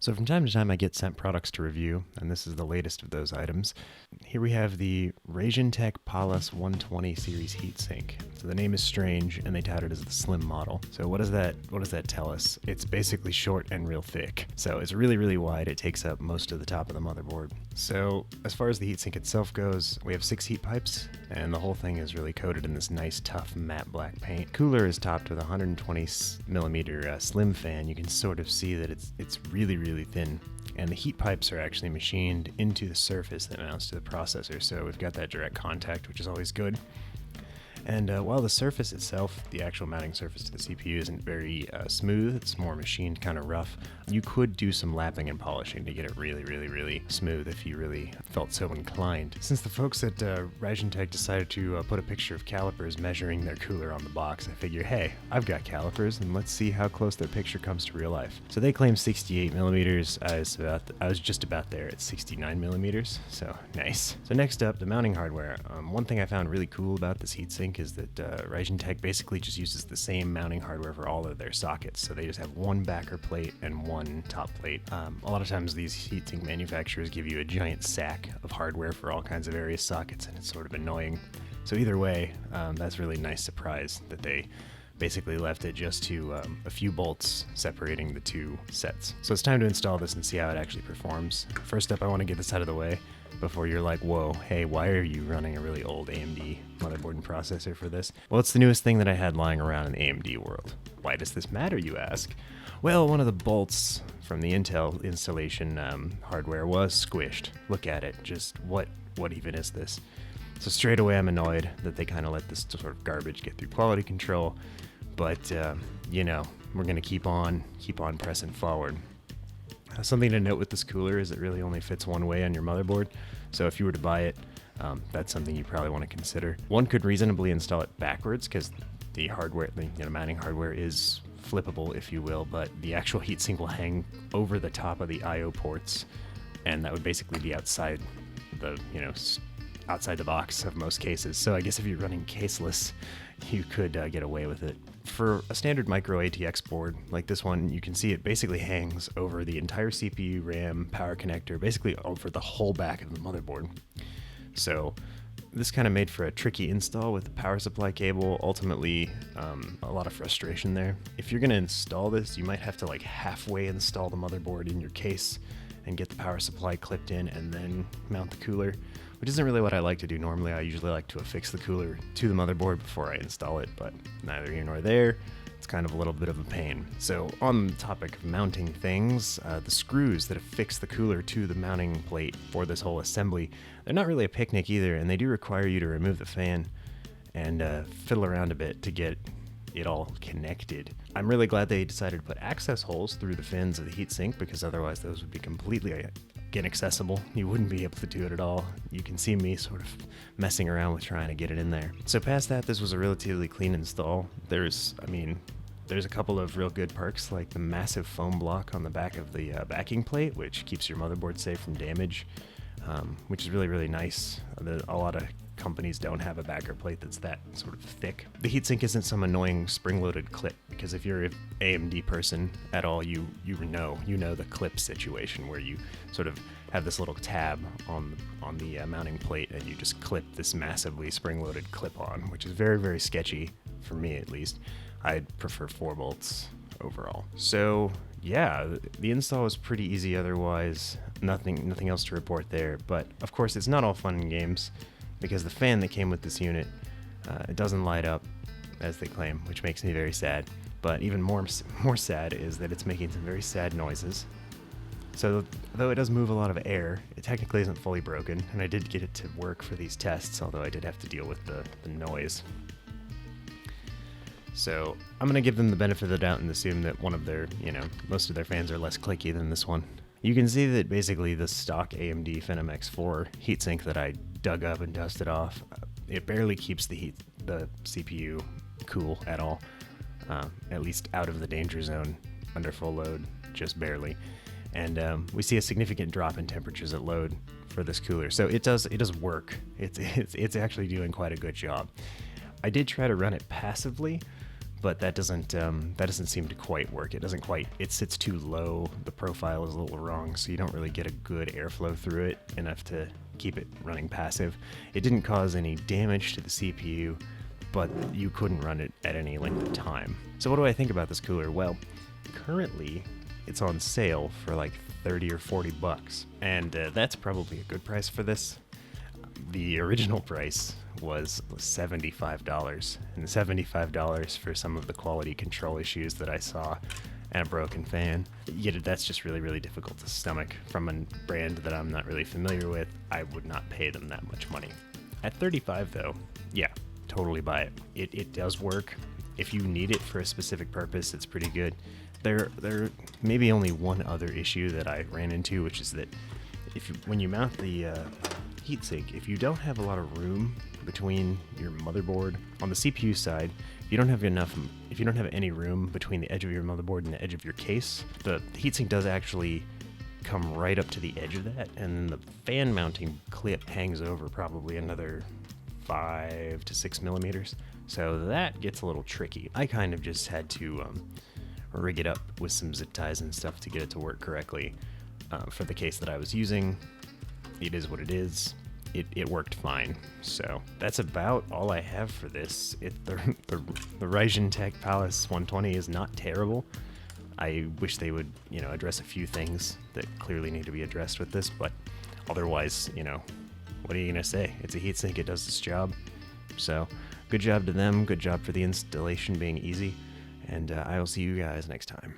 So from time to time I get sent products to review, and this is the latest of those items. Here we have the Raijintek Pallas 120 series heatsink. So the name is strange, and they tout it as the slim model. So what does that tell us? It's basically short and real thick. So it's really, really wide. It takes up most of the top of the motherboard. So as far as the heatsink itself goes, we have 6 heat pipes, and the whole thing is really coated in this nice, tough, matte black paint. Cooler is topped with a 120 millimeter slim fan. You can sort of see that it's really, really thin. And the heat pipes are actually machined into the surface that mounts to the processor, so we've got that direct contact, which is always good. And while the surface itself, the actual mounting surface to the CPU, isn't very smooth, it's more machined, kind of rough, you could do some lapping and polishing to get it really, really, really smooth if you really felt so inclined. Since the folks at Raijintek decided to put a picture of calipers measuring their cooler on the box, I figure, hey, I've got calipers, and let's see how close their picture comes to real life. So they claim 68 millimeters. I was just about there at 69 millimeters, so nice. So next up, the mounting hardware. One thing I found really cool about this heatsink is that Raijintek basically just uses the same mounting hardware for all of their sockets. So they just have one backer plate and one top plate. A lot of times these heatsink manufacturers give you a giant sack of hardware for all kinds of various sockets, and it's sort of annoying. So either way, that's a really nice surprise that they basically left it just to a few bolts separating the two sets. So it's time to install this and see how it actually performs. First up, I want to get this out of the way before you're like, whoa, hey, why are you running a really old AMD motherboard and processor for this? Well, it's the newest thing that I had lying around in the AMD world. Why does this matter, you ask? Well, one of the bolts from the Intel installation hardware was squished. Look at it, just what even is this? So straight away I'm annoyed that they kind of let this sort of garbage get through quality control, but you know, we're gonna keep on pressing forward. Something to note with this cooler is it really only fits one way on your motherboard, so if you were to buy it, that's something you probably want to consider. One could reasonably install it backwards because the hardware, the mounting hardware is flippable, if you will, but the actual heatsink will hang over the top of the I/O ports, and that would basically be outside the, outside the box of most cases. So I guess if you're running caseless, you could get away with it. For a standard micro ATX board like this one, you can see it basically hangs over the entire CPU, RAM, power connector, basically over the whole back of the motherboard. So this kind of made for a tricky install with the power supply cable. Ultimately, a lot of frustration there. If you're going to install this, you might have to halfway install the motherboard in your case and get the power supply clipped in and then mount the cooler, which isn't really what I like to do normally. I usually like to affix the cooler to the motherboard before I install it, but neither here nor there. It's kind of a little bit of a pain. So on the topic of mounting things, the screws that affix the cooler to the mounting plate for this whole assembly, they're not really a picnic either, and they do require you to remove the fan and fiddle around a bit to get it all connected. I'm really glad they decided to put access holes through the fins of the heatsink, because otherwise those would be completely inaccessible. You wouldn't be able to do it at all. You can see me sort of messing around with trying to get it in there. So past that, this was a relatively clean install. There's a couple of real good perks, like the massive foam block on the back of the backing plate, which keeps your motherboard safe from damage, which is really, really nice. A lot of companies don't have a backer plate that's that sort of thick. The heatsink isn't some annoying spring-loaded clip, because if you're an AMD person at all, you know the clip situation where you sort of have this little tab on the mounting plate, and you just clip this massively spring-loaded clip on, which is very, very sketchy for me at least. I'd prefer 4 bolts overall. So yeah, the install was pretty easy. Otherwise, nothing else to report there. But of course, it's not all fun and games, because the fan that came with this unit, it doesn't light up as they claim, which makes me very sad. But even more sad is that it's making some very sad noises. So though it does move a lot of air, it technically isn't fully broken, and I did get it to work for these tests, although I did have to deal with the noise. So I'm going to give them the benefit of the doubt and assume that one of their, most of their fans are less clicky than this one. You can see that basically the stock AMD Phenom X4 heatsink that I dug up and dusted off, it barely keeps the CPU cool at all, at least out of the danger zone under full load, just barely. And we see a significant drop in temperatures at load for this cooler. So it does work. It's actually doing quite a good job. I did try to run it passively, but that doesn't seem to quite work. It sits too low. The profile is a little wrong, so you don't really get a good airflow through it enough to keep it running passive. It didn't cause any damage to the CPU, but you couldn't run it at any length of time. So what do I think about this cooler? Well, currently it's on sale for like 30 or 40 bucks, and that's probably a good price for this. The original price was $75, and $75 for some of the quality control issues that I saw and a broken fan. Yet that's just really, really difficult to stomach. From a brand that I'm not really familiar with, I would not pay them that much money. At $35 though, yeah, totally buy it. It does work. If you need it for a specific purpose, it's pretty good. There may be only one other issue that I ran into, which is that when you mount the heatsink, if you don't have a lot of room between your motherboard on the CPU side, if you don't have any room between the edge of your motherboard and the edge of your case, the heatsink does actually come right up to the edge of that, and then the fan mounting clip hangs over probably another 5 to 6 millimeters. So that gets a little tricky. I kind of just had to rig it up with some zip ties and stuff to get it to work correctly. For the case that I was using, it is what it is. It worked fine. So that's about all I have for this. The Raijintek Pallas 120 is not terrible. I wish they would, address a few things that clearly need to be addressed with this, but otherwise, what are you gonna say? It's a heatsink, it does its job. So good job to them, good job for the installation being easy, and I will see you guys next time.